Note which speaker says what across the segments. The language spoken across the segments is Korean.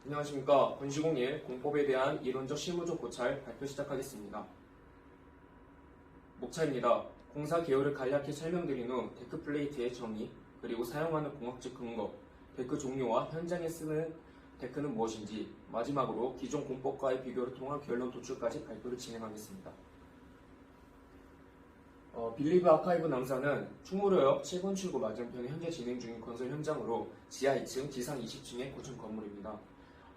Speaker 1: 안녕하십니까. 건시공일 공법에 대한 이론적 실무적 고찰 발표 시작하겠습니다. 목차입니다. 공사 개요를 간략히 설명드린 후 데크 플레이트의 정의, 그리고 사용하는 공학적 근거, 데크 종류와 현장에 쓰는 데크는 무엇인지, 마지막으로 기존 공법과의 비교를 통한 결론 도출까지 발표를 진행하겠습니다. 빌리브 아카이브 남사는 충무로역 7번 출구 맞은편에 현재 진행 중인 건설 현장으로 지하 2층, 지상 20층의 고층 건물입니다.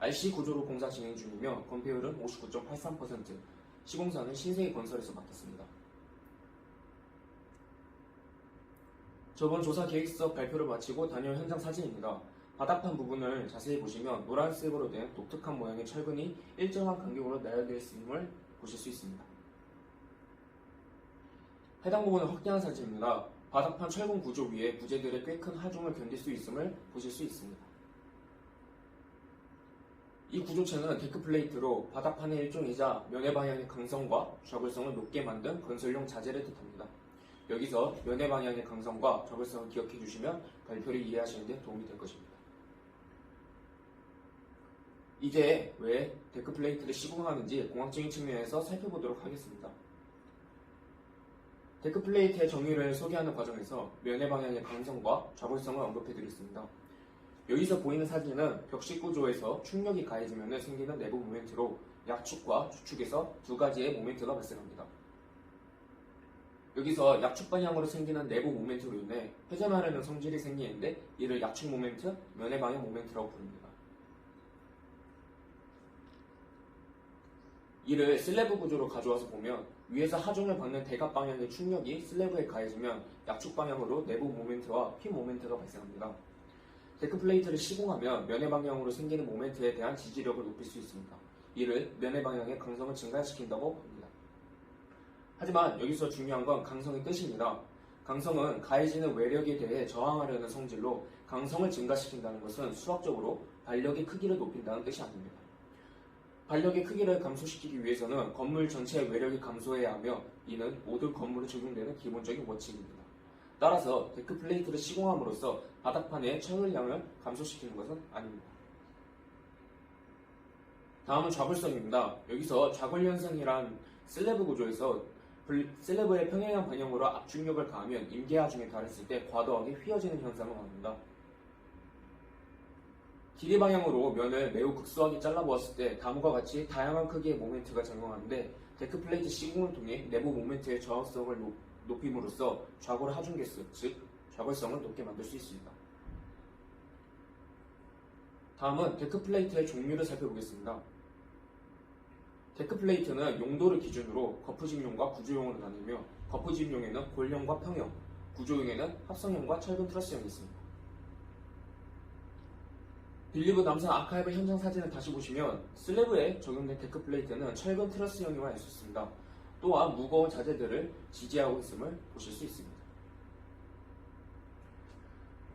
Speaker 1: RC 구조로 공사 진행 중이며 건폐율은 59.83%, 시공사는 신세계 건설에서 맡았습니다. 저번 조사 계획서 발표를 마치고 다녀온 현장 사진입니다. 바닥판 부분을 자세히 보시면 노란색으로 된 독특한 모양의 철근이 일정한 간격으로 나열되어 있음을 보실 수 있습니다. 해당 부분은 확대한 사진입니다. 바닥판 철근 구조 위에 부재들의 꽤 큰 하중을 견딜 수 있음을 보실 수 있습니다. 이 구조체는 데크 플레이트로 바닥판의 일종이자 면해 방향의 강성과 좌골성을 높게 만든 건설용 자재를 뜻합니다. 여기서 면해 방향의 강성과 좌골성을 기억해 주시면 발표를 이해하시는 데 도움이 될 것입니다. 이제 왜 데크 플레이트를 시공하는지 공학적인 측면에서 살펴보도록 하겠습니다. 데크 플레이트의 정의를 소개하는 과정에서 면해 방향의 강성과 좌골성을 언급해 드렸습니다. 여기서 보이는 사진은 벽식 구조에서 충격이 가해지면 생기는 내부 모멘트로 약축과 주축에서 두 가지의 모멘트가 발생합니다. 여기서 약축 방향으로 생기는 내부 모멘트로 인해 회전하려는 성질이 생기는데 이를 약축 모멘트, 면해 방향 모멘트라고 부릅니다. 이를 슬래브 구조로 가져와서 보면 위에서 하중을 받는 대각 방향의 충격이 슬래브에 가해지면 약축 방향으로 내부 모멘트와 피 모멘트가 발생합니다. 데크 플레이트를 시공하면 면해 방향으로 생기는 모멘트에 대한 지지력을 높일 수 있습니다. 이를 면해 방향의 강성을 증가시킨다고 합니다. 하지만 여기서 중요한 건 강성의 뜻입니다. 강성은 가해지는 외력에 대해 저항하려는 성질로 강성을 증가시킨다는 것은 수학적으로 발력의 크기를 높인다는 뜻이 아닙니다. 발력의 크기를 감소시키기 위해서는 건물 전체의 외력이 감소해야 하며 이는 모든 건물에 적용되는 기본적인 원칙입니다. 따라서 데크 플레이트를 시공함으로써 바닥판의 철량을 감소시키는 것은 아닙니다. 다음은 좌골성입니다. 여기서 좌골현상이란 슬래브 구조에서 슬래브의 평행한 방향으로 압중력을 가하면 임계하중에 달했을 때 과도하게 휘어지는 현상을 말합니다. 길이 방향으로 면을 매우 극소하게 잘라보았을 때 다음과 같이 다양한 크기의 모멘트가 작용하는데 데크 플레이트 시공을 통해 내부 모멘트의 저항성을 높임으로써 좌골 하중 개수, 즉 좌골성을 높게 만들 수 있습니다. 다음은 데크 플레이트의 종류를 살펴보겠습니다. 데크 플레이트는 용도를 기준으로 거푸집용과 구조용으로 나뉘며 거푸집용에는 골형과 평형, 구조용에는 합성형과 철근 트러스형이 있습니다. 빌리브 남산 아카이브 현장 사진을 다시 보시면 슬래브에 적용된 데크 플레이트는 철근 트러스형이와 있었습니다. 또한 무거운 자재들을 지지하고 있음을 보실 수 있습니다.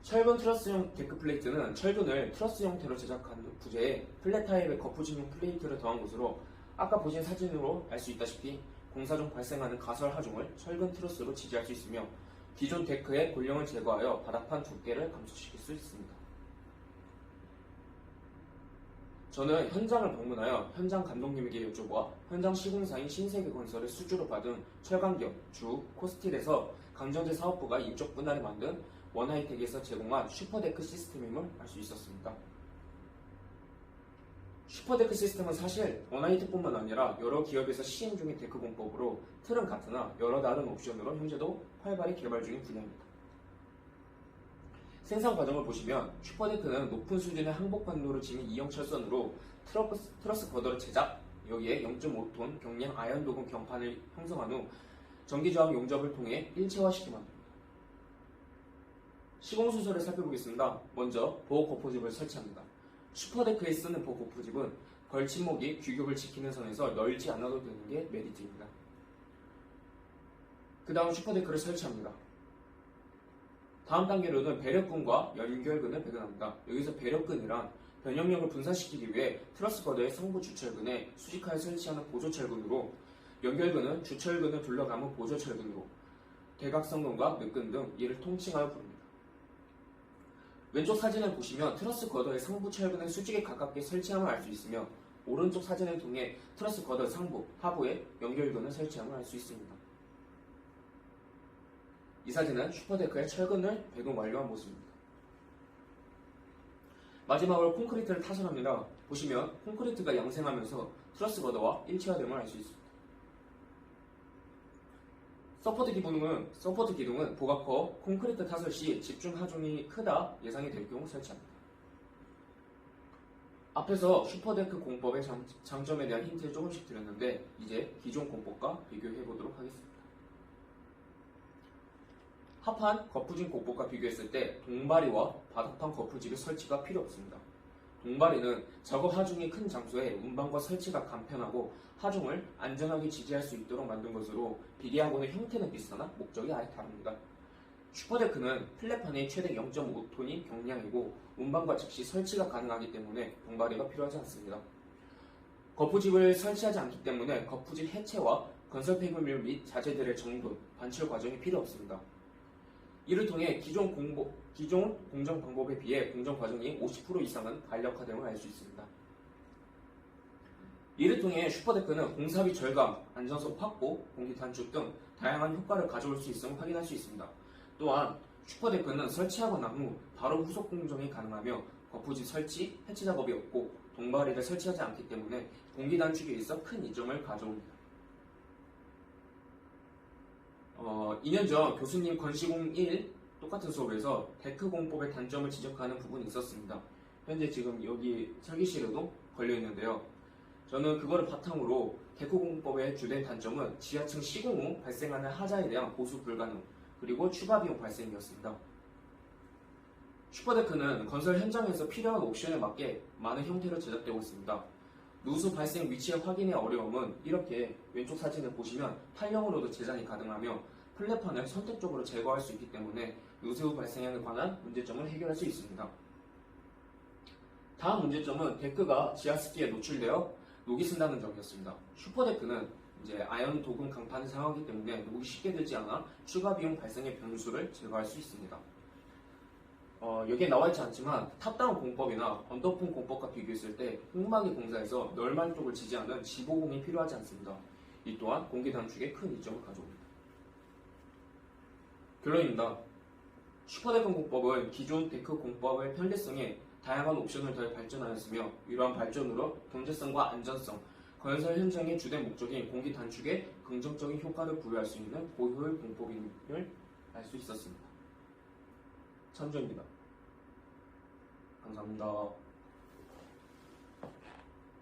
Speaker 1: 철근 트러스형 데크 플레이트는 철근을 트러스 형태로 제작한 부재에 플랫 타입의 거푸집용 플레이트를 더한 것으로 아까 보신 사진으로 알 수 있다시피 공사 중 발생하는 가설 하중을 철근 트러스로 지지할 수 있으며 기존 데크의 골령을 제거하여 바닥판 두께를 감소시킬 수 있습니다. 저는 현장을 방문하여 현장 감독님에게 여쭤보아 현장 시공사인 신세계건설의 수주로 받은 철강경, 주, 코스틸에서 강정제 사업부가 인적 분할을 만든 원하이텍에서 제공한 슈퍼데크 시스템임을 알 수 있었습니다. 슈퍼데크 시스템은 사실 원하이텍뿐만 아니라 여러 기업에서 시행 중인 데크 공법으로 틀은 같으나 여러 다른 옵션으로 현재도 활발히 개발 중인 분야입니다. 생산 과정을 보시면 슈퍼데크는 높은 수준의 항복 반도를 지닌 2형 철선으로 트러스 거더를 제작, 여기에 0.5톤 경량 아연 도금 경판을 형성한 후 전기저항 용접을 통해 일체화시키면 됩니다. 시공 순서를 살펴보겠습니다. 먼저 보호 거푸집을 설치합니다. 슈퍼데크에 쓰는 보호 거푸집은 걸침목이 규격을 지키는 선에서 널지 않아도 되는 게 메리트입니다. 그 다음 슈퍼데크를 설치합니다. 다음 단계로는 배력근과 연결근을 배근합니다. 여기서 배력근이란 변형력을 분산시키기 위해 트러스 거더의 상부 주철근에 수직하여 설치하는 보조철근으로, 연결근은 주철근을 둘러감은 보조철근으로, 대각선근과 늑근 등 이를 통칭하여 부릅니다. 왼쪽 사진을 보시면 트러스 거더의 상부 철근을 수직에 가깝게 설치함을 알 수 있으며 오른쪽 사진을 통해 트러스 거더 상부, 하부에 연결근을 설치함을 알 수 있습니다. 이 사진은 슈퍼데크의 철근을 배경 완료한 모습입니다. 마지막으로 콘크리트를 타설합니다. 보시면 콘크리트가 양생하면서 트러스 거더와 일체화됨을 알 수 있습니다. 서포트 기둥은 보가커 콘크리트 타설 시 집중 하중이 크다 예상이 될 경우 설치합니다. 앞에서 슈퍼데크 공법의 장점에 대한 힌트를 조금씩 드렸는데 이제 기존 공법과 비교해 보도록 하겠습니다. 합판 거푸집 공법과 비교했을 때 동바리와 바닥판 거푸집의 설치가 필요 없습니다. 동바리는 작업 하중이 큰 장소에 운반과 설치가 간편하고 하중을 안전하게 지지할 수 있도록 만든 것으로 비계하고는 형태는 비슷하나 목적이 아예 다릅니다. 슈퍼데크는 플랫판이 최대 0.5톤이 경량이고 운반과 즉시 설치가 가능하기 때문에 동바리가 필요하지 않습니다. 거푸집을 설치하지 않기 때문에 거푸집 해체와 건설 폐기물 및 자재들의 정돈, 반출 과정이 필요 없습니다. 이를 통해 기존 공정 방법에 비해 공정 과정이 50% 이상은 간략화됨을 알 수 있습니다. 이를 통해 슈퍼데크는 공사비 절감, 안전성 확보, 공기 단축 등 다양한 효과를 가져올 수 있음을 확인할 수 있습니다. 또한 슈퍼데크는 설치하고 난 후 바로 후속 공정이 가능하며 거푸집 설치, 해체 작업이 없고 동바리를 설치하지 않기 때문에 공기 단축에 있어 큰 이점을 가져옵니다. 2년 전 교수님 건시공 1 똑같은 수업에서 데크 공법의 단점을 지적하는 부분이 있었습니다. 현재 지금 여기 설계실에도 걸려 있는데요. 저는 그거를 바탕으로 데크 공법의 주된 단점은 지하층 시공 후 발생하는 하자에 대한 보수 불가능 그리고 추가 비용 발생이었습니다. 슈퍼데크는 건설 현장에서 필요한 옵션에 맞게 많은 형태로 제작되고 있습니다. 누수 발생 위치의 확인의 어려움은 이렇게 왼쪽 사진을 보시면 탄형으로도 제작이 가능하며 플랫판을 선택적으로 제거할 수 있기 때문에 누수 후 발생에 관한 문제점을 해결할 수 있습니다. 다음 문제점은 데크가 지하습기에 노출되어 녹이 쓴다는 점이었습니다. 슈퍼데크는 이제 아연 도금 강판을 사용하기 때문에 녹이 쉽게 들지 않아 추가 비용 발생의 변수를 제거할 수 있습니다. 여기에 나와 있지 않지만 탑다운 공법이나 언더폰 공법과 비교했을 때 흙막이 공사에서 널만 쪽을 지지하는 지보공이 필요하지 않습니다. 이 또한 공기 단축에 큰 이점을 가져옵니다. 결론입니다. 슈퍼데크 공법은 기존 데크 공법의 편리성에 다양한 옵션을 더해 발전하였으며 이러한 발전으로 경제성과 안전성, 건설 현장의 주된 목적인 공기 단축에 긍정적인 효과를 부여할 수 있는 고효율 공법임을 알 수 있었습니다. 참조입니다. 감사합니다.